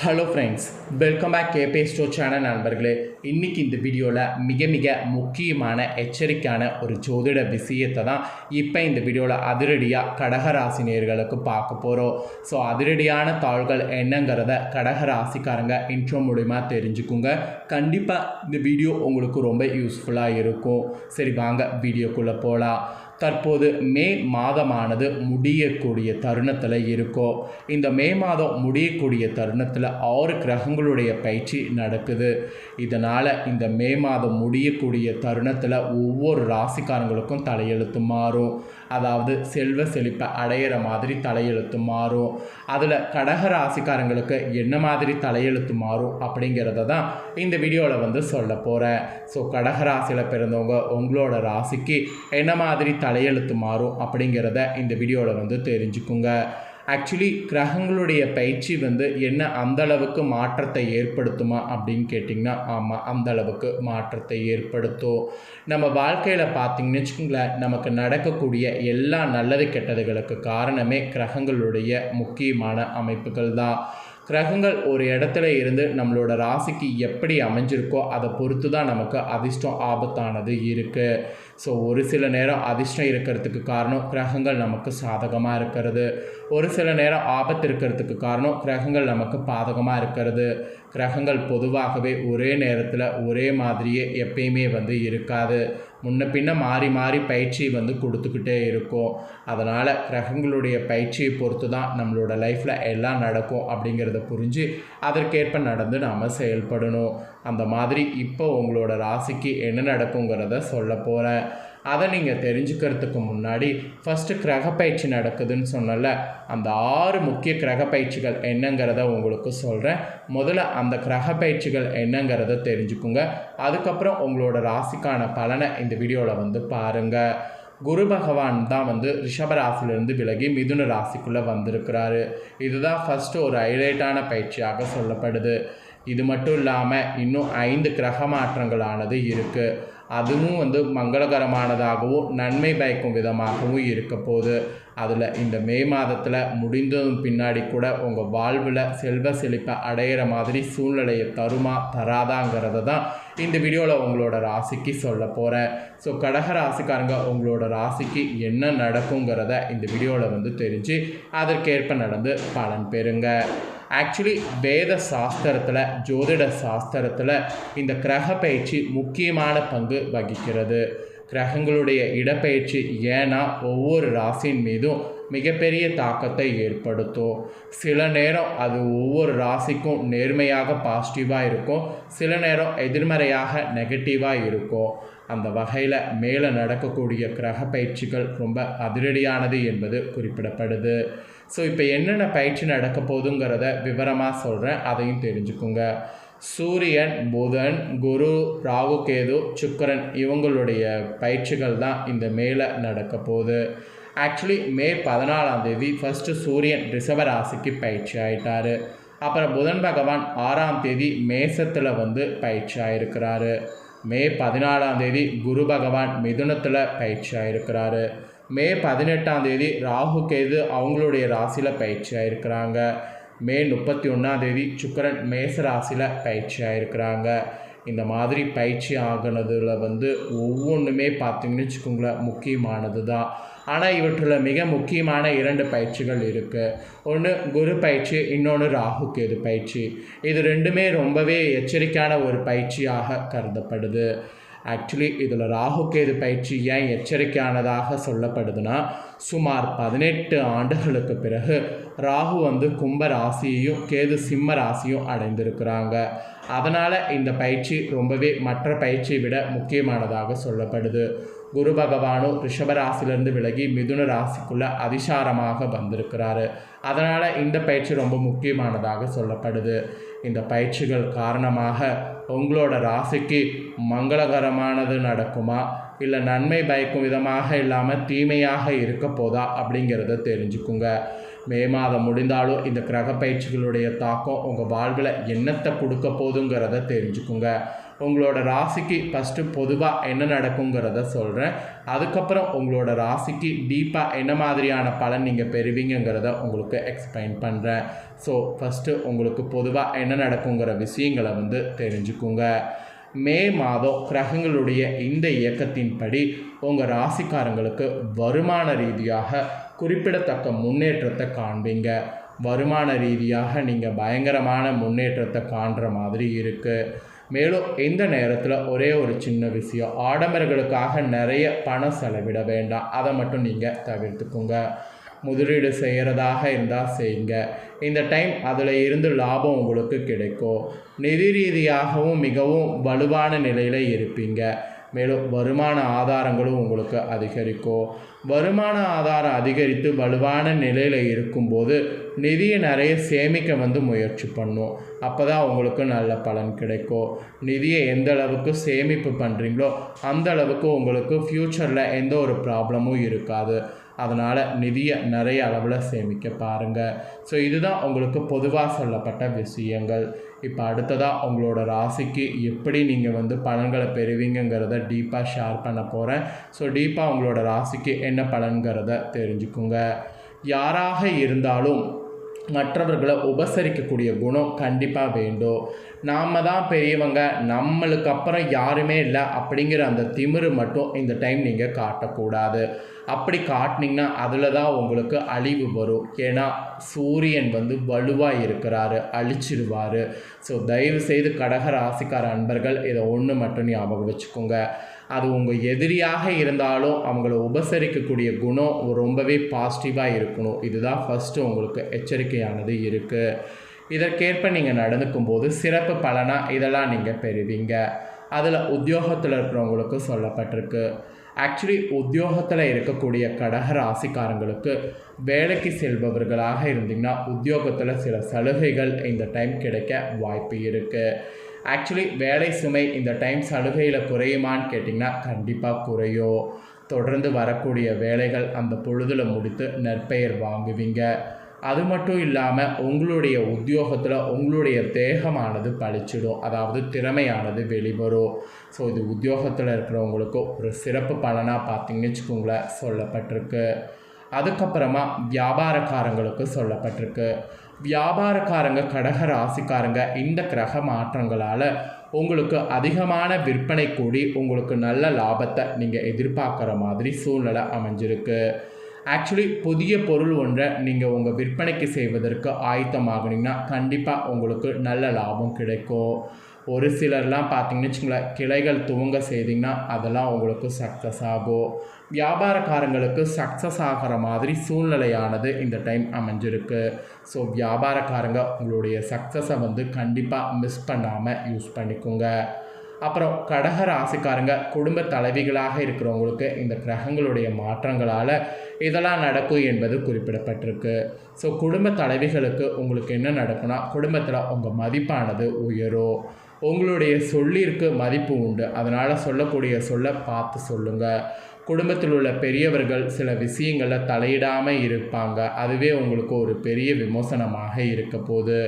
Hello friends, welcome back கேபே store channel நண்பர்களே. இன்றைக்கி இந்த வீடியோவில் மிக முக்கியமான எச்சரிக்கையான ஒரு ஜோதிட விஷயத்தை தான் இப்போ இந்த வீடியோவில் அதிரடியாக கடகராசினியர்களுக்கு பார்க்க போகிறோம். ஸோ அதிரடியான தாள்கள் என்னங்கிறத கடகராசிக்காரங்க இன்ட்ரோ மூலிமா தெரிஞ்சுக்குங்க. கண்டிப்பாக இந்த வீடியோ உங்களுக்கு ரொம்ப யூஸ்ஃபுல்லாக இருக்கும். சரி, வாங்க வீடியோக்குள்ளே போகலாம். தற்போது மே மாதமானது முடியக்கூடிய தருணத்தில் இருக்கும். இந்த மே மாதம் முடியக்கூடிய தருணத்தில் 6 கிரகங்களுடைய பயிற்சி நடக்குது. இதனால் இந்த மே மாதம் முடியக்கூடிய தருணத்தில் ஒவ்வொரு ராசிக்காரங்களுக்கும் தலையெழுத்து மாறும். அதாவது செல்வ செழிப்பை அடையிற மாதிரி தலையெழுத்து மாறும். அதில் கடக ராசிக்காரங்களுக்கு என்ன மாதிரி தலையெழுத்து மாறும் அப்படிங்கிறத தான் இந்த வீடியோவில் சொல்ல போகிறேன். ஸோ கடகராசியில் பிறந்தவங்க உங்களோட ராசிக்கு என்ன மாதிரி தலையெழுத்து மாறும் அப்படிங்கிறத இந்த வீடியோவில் தெரிஞ்சுக்குங்க. ஆக்சுவலி கிரகங்களுடைய பயிற்சி என்ன அந்தளவுக்கு மாற்றத்தை ஏற்படுத்துமா அப்படின்னு கேட்டிங்கன்னா, ஆமாம், அந்தளவுக்கு மாற்றத்தை ஏற்படுத்தும். நம்ம வாழ்க்கையில் பார்த்திங்கன்னு வச்சுக்கோங்களேன், நமக்கு நடக்கக்கூடிய எல்லா நல்லது கெட்டதுகளுக்கு காரணமே கிரகங்களுடைய முக்கியமான அமைப்புகள் தான். கிரகங்கள் ஒரு இடத்துல இருந்து நம்மளோட ராசிக்கு எப்படி அமைஞ்சிருக்கோ அதை பொறுத்து தான் நமக்கு அதிர்ஷ்டம் ஆபத்தானது இருக்குது. ஸோ ஒரு சில நேரம் அதிர்ஷ்டம் இருக்கிறதுக்கு காரணம் கிரகங்கள் நமக்கு சாதகமாக இருக்கிறது. ஒரு சில நேரம் ஆபத்து இருக்கிறதுக்கு காரணம் கிரகங்கள் நமக்கு பாதகமாக இருக்கிறது. கிரகங்கள் பொதுவாகவே ஒரே நேரத்தில் ஒரே மாதிரியே எப்பயுமே இருக்காது. முன்ன பின்ன மாறி மாறி பயிற்சி கொடுத்துக்கிட்டே இருக்கும். அதனால் கிரகங்களுடைய பயிற்சியை பொறுத்து தான் நம்மளோட லைஃப்பில் எல்லாம் நடக்கும் அப்படிங்கிறத புரிஞ்சு அதற்கேற்ப நடந்து நாம் செயல்படணும். அந்த மாதிரி இப்போ உங்களோட ராசிக்கு என்ன நடக்குங்கிறத சொல்ல போகிறேன். அதை நீங்கள் தெரிஞ்சுக்கிறதுக்கு முன்னாடி ஃபஸ்ட்டு கிரக பயிற்சி நடக்குதுன்னு சொன்னல, அந்த 6 முக்கிய கிரக பயிற்சிகள் என்னங்கிறத உங்களுக்கு சொல்கிறேன். முதல்ல அந்த கிரக பயிற்சிகள் என்னங்கிறத தெரிஞ்சுக்குங்க. அதுக்கப்புறம் உங்களோட ராசிக்கான பலனை இந்த வீடியோவில் பாருங்கள். குரு பகவான் தான் ரிஷபராசிலிருந்து விலகி மிதுன ராசிக்குள்ளே வந்திருக்கிறாரு. இதுதான் ஃபஸ்ட்டு ஒரு ஹைலைட்டான பயிற்சியாக சொல்லப்படுது. இது மட்டும் இல்லாமல் இன்னும் 5 கிரக மாற்றங்களானது இருக்குது. அதுவும் மங்களகரமானதாகவும் நன்மை பயக்கும் விதமாகவும் இருக்க போகுது. அதில் இந்த மே மாதத்தில் முடிந்ததும் பின்னாடி கூட உங்கள் வாழ்வில் செல்வ செழிப்பை அடையிற மாதிரி சூழ்நிலையை தருமா தராதாங்கிறத தான் இந்த வீடியோவில் உங்களோட ராசிக்கு சொல்ல போகிறேன். ஸோ கடக ராசிக்காரங்க உங்களோட ராசிக்கு என்ன நடக்குங்கிறத இந்த வீடியோவில் தெரிஞ்சு அதற்கேற்ப நடந்து பலன் பெறுங்க. ஆக்சுவலி வேத சாஸ்திரத்தில், ஜோதிட சாஸ்திரத்தில் இந்த கிரக பயிற்சி முக்கியமான பங்கு வகிக்கிறது. கிரகங்களுடைய இடப்பெயர்ச்சி ஏன்னா ஒவ்வொரு ராசியின் மீதும் மிகப்பெரிய தாக்கத்தை ஏற்படுத்தும். சில நேரம் அது ஒவ்வொரு ராசிக்கும் நேர்மையாக பாசிட்டிவாக இருக்கும், சில நேரம் எதிர்மறையாக நெகட்டிவாக இருக்கும். அந்த வகையில் மேலே நடக்கக்கூடிய கிரக பயிற்சிகள் ரொம்ப அதிரடியானது என்பது குறிப்பிடப்படுது. ஸோ இப்போ என்னென்ன பயிற்சி நடக்க போகுதுங்கிறத விவரமாக சொல்கிறேன், அதையும் தெரிஞ்சுக்குங்க. சூரியன், புதன், குரு, ராகு, கேது, சுக்கிரன் இவங்களுடைய பயிற்சிகள் தான் இந்த மேலே நடக்க போகுது. ஆக்சுவலி மே 14 ஃபஸ்ட்டு சூரியன் ரிஷபராசிக்கு பயிற்சி ஆகிட்டார். அப்புறம் புதன் பகவான் 6 மேசத்தில் பயிற்சி ஆகிருக்கிறாரு. மே 14 குரு பகவான் மிதுனத்தில் பயிற்சி ஆகிருக்கிறாரு. மே 18 ராகு கேது அவங்களுடைய ராசியில் பயிற்சி ஆகிருக்கிறாங்க. மே 31 சுக்கிரன் மேச ராசியில் பயிற்சி ஆகிருக்கிறாங்க. இந்த மாதிரி பயிற்சி ஆகினதில் ஒவ்வொன்றுமே பார்த்திங்கன்னு வச்சுக்கோங்களேன் முக்கியமானது தான். ஆனால் இவற்றில் மிக முக்கியமான 2 பயிற்சிகள் இருக்குது. ஒன்று குரு பயிற்சி, இன்னொன்று ராகு கேது பயிற்சி. இது ரெண்டுமே ரொம்பவே எச்சரிக்கையான ஒரு பயிற்சியாக கருதப்படுது. ஆக்சுவலி இதில் ராகு கேது பயிற்சி ஏன் எச்சரிக்கையானதாக சொல்லப்படுதுன்னா, சுமார் 18 ஆண்டுகளுக்கு பிறகு ராகு கும்ப ராசியையும் கேது சிம்ம ராசியும் அடைந்திருக்கிறாங்க. அதனால் இந்த பயிற்சி ரொம்பவே மற்ற பயிற்சியை விட முக்கியமானதாக சொல்லப்படுது. குரு பகவானும் ரிஷபராசிலிருந்து விலகி மிதுன ராசிக்குள்ளே அதிசாரமாக வந்திருக்கிறாரு. அதனால் இந்த பயிற்சி ரொம்ப முக்கியமானதாக சொல்லப்படுது. இந்த பயிற்சிகள் காரணமாக உங்களோட ராசிக்கு மங்களகரமானது நடக்குமா, இல்லை நன்மை பயக்கும் விதமாக இல்லாமல் தீமையாக இருக்க போதா அப்படிங்கிறத தெரிஞ்சுக்குங்க. மே மாதம் முடிந்தாலும் இந்த கிரக பயிற்சிகளுடைய தாக்கம் உங்கள் வாழ்வில் என்னத்தை கொடுக்க போதுங்கிறத தெரிஞ்சுக்குங்க. உங்களோட ராசிக்கு ஃபஸ்ட்டு பொதுவாக என்ன நடக்குங்கிறத சொல்கிறேன். அதுக்கப்புறம் உங்களோட ராசிக்கு டீப்பாக என்ன மாதிரியான பலன் நீங்கள் பெறுவீங்கிறத உங்களுக்கு எக்ஸ்பிளைன் பண்ணுறேன். ஸோ ஃபஸ்ட்டு உங்களுக்கு பொதுவாக என்ன நடக்குங்கிற விஷயங்களை தெரிஞ்சுக்குங்க. மே மாதம் கிரகங்களுடைய இந்த இயக்கத்தின்படி உங்கள் ராசிக்காரங்களுக்கு வருமான ரீதியாக குறிப்பிடத்தக்க முன்னேற்றத்தை காண்பீங்க. வருமான ரீதியாக நீங்கள் பயங்கரமான முன்னேற்றத்தை காண்ற மாதிரி இருக்குது. மேலும் இந்த நேரத்தில் ஒரே ஒரு சின்ன விஷயம், ஆடம்பரங்களுக்காக நிறைய பணம் செலவிட வேண்டாம். அதை மட்டும் நீங்கள் தவிர்த்துக்குங்க. முதலீடு செய்கிறதாக இருந்தால் செய்யுங்க. இந்த டைம் அதில் இருந்து லாபம் உங்களுக்கு கிடைக்கும். நிதி ரீதியாகவும் மிகவும் வலுவான நிலையில் இருப்பீங்க. மேலும் வருமான ஆதாரங்களும் உங்களுக்கு அதிகரிக்கும். வருமான ஆதாரம் அதிகரித்து வலுவான நிலையில் இருக்கும்போது நிதியை நிறைய சேமிக்க முயற்சி பண்ணும். அப்போ தான் உங்களுக்கு நல்ல பலன் கிடைக்கும். நிதியை எந்த அளவுக்கு சேமிப்பு பண்ணுறீங்களோ அந்த அளவுக்கு உங்களுக்கு ஃப்யூச்சரில் எந்த ஒரு ப்ராப்ளமும் இருக்காது. அதனால் நிதியை நிறைய அளவில் சேமிக்க பாருங்கள். ஸோ இதுதான் உங்களுக்கு பொதுவாக சொல்லப்பட்ட விஷயங்கள். இப்போ அடுத்ததாக உங்களோட ராசிக்கு எப்படி நீங்கள் பலன்களை பெறுவீங்கிறத டீப்பாக ஷேர் பண்ண போகிறேன். ஸோ டீப்பாக உங்களோட ராசிக்கு என்ன பலன்கிறத தெரிஞ்சுக்குங்க. யாராக இருந்தாலும் மற்றவர்களை உபசரிக்கக்கூடிய குணம் கண்டிப்பாக வேண்டும். நாம் தான் பெரியவங்க, நம்மளுக்கு அப்புறம் யாருமே இல்லை அப்படிங்கிற அந்த திமிரு மட்டும் இந்த டைம் நீங்கள் காட்டக்கூடாது. அப்படி காட்டினீங்கன்னா அதில் தான் உங்களுக்கு அழிவு வரும். ஏன்னா சூரியன் வலுவாக இருக்கிறாரு, அழிச்சிடுவார். ஸோ தயவுசெய்து கடக ராசிக்கார அன்பர்கள் இதை ஒன்று மட்டும் ஞாபகம் வச்சுக்கோங்க. அது உங்கள் எதிரியாக இருந்தாலும் அவங்கள உபசரிக்கக்கூடிய குணம் ரொம்பவே பாசிட்டிவாக இருக்கணும். இதுதான் ஃபஸ்ட்டு உங்களுக்கு எச்சரிக்கையானது இருக்குது. இதற்கேற்ப நீங்கள் நடந்துக்கும் போது சிறப்பு பலனாக இதெல்லாம் நீங்கள் பெறுவீங்க. அதில் உத்தியோகத்தில் இருக்கிறவங்களுக்கு சொல்லப்பட்டிருக்கு. ஆக்சுவலி உத்தியோகத்தில் இருக்கக்கூடிய கடக ராசிக்காரங்களுக்கு வேலைக்கு செல்பவர்களாக இருந்தீங்கன்னா உத்தியோகத்தில் சில சலுகைகள் இந்த டைம் கிடைக்க வாய்ப்பு இருக்குது. ஆக்சுவலி வேலை சுமை இந்த டைம் சலுகையில் குறையுமான்னு கேட்டிங்கன்னா கண்டிப்பாக குறையும். தொடர்ந்து வரக்கூடிய வேலைகள் அந்த பொழுதில் முடித்து நற்பெயர் வாங்குவீங்க. அது மட்டும் இல்லாமல் உங்களுடைய உத்தியோகத்தில் உங்களுடைய தேகமானது பழிச்சிடும், அதாவது திறமையானது வெளிவரும். ஸோ இது உத்தியோகத்தில் இருக்கிறவங்களுக்கு ஒரு சிறப்பு பலனாக பார்த்தீங்கன்னு வச்சுக்கோங்களேன் சொல்லப்பட்டிருக்கு. அதுக்கப்புறமா வியாபாரக்காரங்களுக்கு சொல்லப்பட்டிருக்கு. வியாபாரக்காரங்க கடக ராசிக்காரங்க இந்த கிரக மாற்றங்களால் உங்களுக்கு அதிகமான விற்பனை கூடி உங்களுக்கு நல்ல லாபத்தை நீங்கள் எதிர்பார்க்குற மாதிரி சூழ்நிலை அமைஞ்சிருக்கு. ஆக்சுவலி புதிய பொருள் ஒன்றை நீங்கள் உங்கள் விற்பனைக்கு செய்வதற்கு ஆயத்தமாகினீங்கன்னா கண்டிப்பாக உங்களுக்கு நல்ல லாபம் கிடைக்கும். ஒரு சிலர்லாம் பார்த்தீங்கன்னு வச்சுங்களேன், கிளைகள் துவங்க செய்திங்கன்னா அதெல்லாம் உங்களுக்கு சக்ஸஸ் ஆகும். வியாபாரக்காரங்களுக்கு சக்ஸஸ் ஆகிற மாதிரி சூழ்நிலையானது இந்த டைம் அமைஞ்சிருக்கு. ஸோ வியாபாரக்காரங்க உங்களுடைய சக்ஸஸை கண்டிப்பாக மிஸ் பண்ணாமல் யூஸ் பண்ணிக்கோங்க. அப்புறம் கடக ராசிக்காரங்க குடும்ப தலைவிகளாக இருக்கிறவங்களுக்கு இந்த கிரகங்களுடைய மாற்றங்களால் இதெல்லாம் நடக்கும் என்பது குறிப்பிடப்பட்டிருக்கு. ஸோ குடும்ப தலைவிகளுக்கு உங்களுக்கு என்ன நடக்கும்னா, குடும்பத்தில் உங்கள் மதிப்பானது உயரும். உங்களுடைய சொல்லிற்கு மதிப்பு உண்டு. அதனால் சொல்லக்கூடிய பார்த்து சொல்லுங்கள். குடும்பத்தில் உள்ள பெரியவர்கள் சில விஷயங்களில் தலையிடாமல் இருப்பாங்க. அதுவே உங்களுக்கு ஒரு பெரிய விமோசனமாக இருக்க போகுது.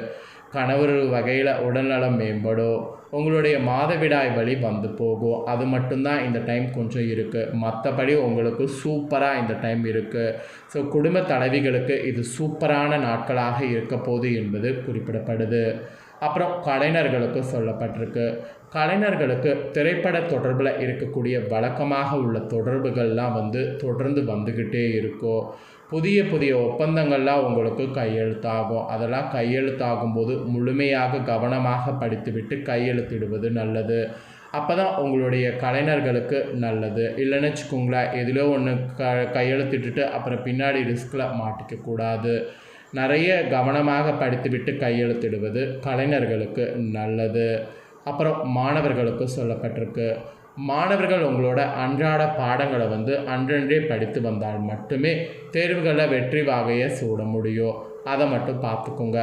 கணவர் வகையில் உடல்நலம் மேம்படும். உங்களுடைய மாதவிடாய் வழி போகும். அது மட்டும்தான் இந்த டைம் கொஞ்சம் இருக்குது. மற்றபடி உங்களுக்கு சூப்பராக இந்த டைம் இருக்குது. ஸோ குடும்ப தலைவிகளுக்கு இது சூப்பரான நாட்களாக இருக்க போகுது என்பது குறிப்பிடப்படுது. அப்புறம் கலைஞர்களுக்கு சொல்லப்பட்டிருக்கு. கலைஞர்களுக்கு திரைப்பட தொடர்பில் இருக்கக்கூடிய வழக்கமாக உள்ள தொடர்புகள்லாம் தொடர்ந்து வந்துக்கிட்டே இருக்கும். புதிய புதிய ஒப்பந்தங்கள்லாம் உங்களுக்கு கையெழுத்தாகும். அதெல்லாம் கையெழுத்தாகும்போது முழுமையாக கவனமாக படித்துவிட்டு கையெழுத்திடுவது நல்லது. அப்போ தான் உங்களுடைய கலைஞர்களுக்கு நல்லது. இல்லைன்னு வச்சுக்கோங்களேன், எதிலோ ஒன்று கையெழுத்திட்டுட்டு அப்புறம் பின்னாடி ரிஸ்கில் மாட்டிக்கக்கூடாது. நிறைய கவனமாக படித்துவிட்டு கையெழுத்திடுவது கலைஞர்களுக்கு நல்லது. அப்புறம் மாணவர்களுக்கு சொல்லப்பட்டிருக்கு. மாணவர்கள் உங்களோட அன்றாட பாடங்களை அன்றன்றே படித்து வந்தால் மட்டுமே தேர்வுகளில் வெற்றி வாகையை சூட முடியும். அதை மட்டும் பார்த்துக்கோங்க.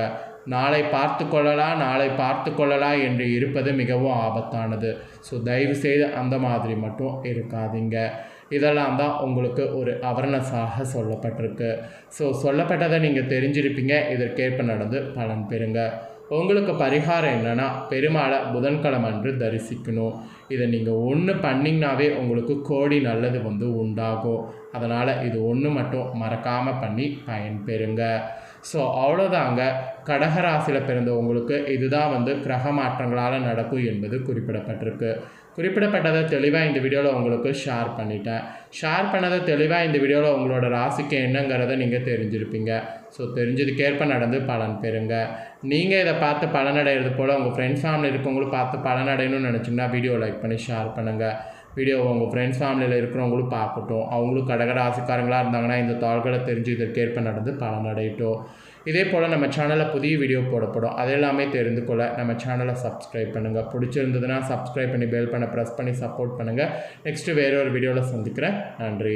நாளை பார்த்து கொள்ளலாம் என்று இருப்பது மிகவும் ஆபத்தானது. ஸோ தயவுசெய்து அந்த மாதிரி மட்டும் இருக்காதீங்க. இதெல்லாம் தான் உங்களுக்கு ஒரு அவேர்னஸாக சொல்லப்பட்டிருக்கு. ஸோ சொல்லப்பட்டதை நீங்கள் தெரிஞ்சிருப்பீங்க. இதற்கேற்ப நடந்து பலன் பெறுங்க. உங்களுக்கு பரிகாரம் என்னென்னா பெருமாளை புதன்கிழமை அன்று தரிசிக்கணும். இதை நீங்கள் ஒன்று பண்ணிங்கனாவே உங்களுக்கு கோடி நல்லது வந்து உண்டாகும். அதனால் இது ஒன்று மட்டும் மறக்காமல் பண்ணி பயன்பெறுங்க. ஸோ அவ்வளோதாங்க. கடகராசியில் பிறந்தவங்களுக்கு இதுதான் வந்து கிரக மாற்றங்களால் நடக்கும் என்பது குறிப்பிடப்பட்டிருக்கு. குறிப்பிடப்பட்டதை தெளிவாக இந்த வீடியோவில் உங்களுக்கு ஷேர் பண்ணிட்டேன். ஷேர் பண்ணதை தெளிவாக இந்த வீடியோவில் உங்களோட ராசிக்கு என்னங்கிறத நீங்கள் தெரிஞ்சிருப்பீங்க. ஸோ தெரிஞ்சதுக்கேற்ப நடந்து பலன் பெறுங்க. நீங்கள் இதை பார்த்து பலனடைகிறது போல் உங்கள் ஃப்ரெண்ட்ஸ் ஃபேமிலி இருக்கவங்களும் பார்த்து பலனடையணும்னு நினச்சிங்கன்னா வீடியோ லைக் பண்ணி ஷேர் பண்ணுங்கள். வீடியோவை உங்கள் ஃப்ரெண்ட்ஸ் ஃபேமிலியில் இருக்கிறவங்களும் பார்க்கட்டும். அவங்களும் கடகராசிக்காரங்களாக இருந்தாங்கன்னா இந்த தாள்களை தெரிஞ்சு இதற்கேற்ப நடந்து பலனடையட்டும். இதே போல் நம்ம சேனலில் புதிய வீடியோ போடப்படும். அது எல்லாமே தெரிந்து கொள்ள நம்ம சேனலை சப்ஸ்கிரைப் பண்ணுங்கள். பிடிச்சிருந்ததுன்னா சப்ஸ்கிரைப் பண்ணி பெல் பண்ண ப்ரெஸ் பண்ணி சப்போர்ட் பண்ணுங்கள். நெக்ஸ்ட்டு வேறொரு வீடியோவில் சந்திக்கிறேன். நன்றி.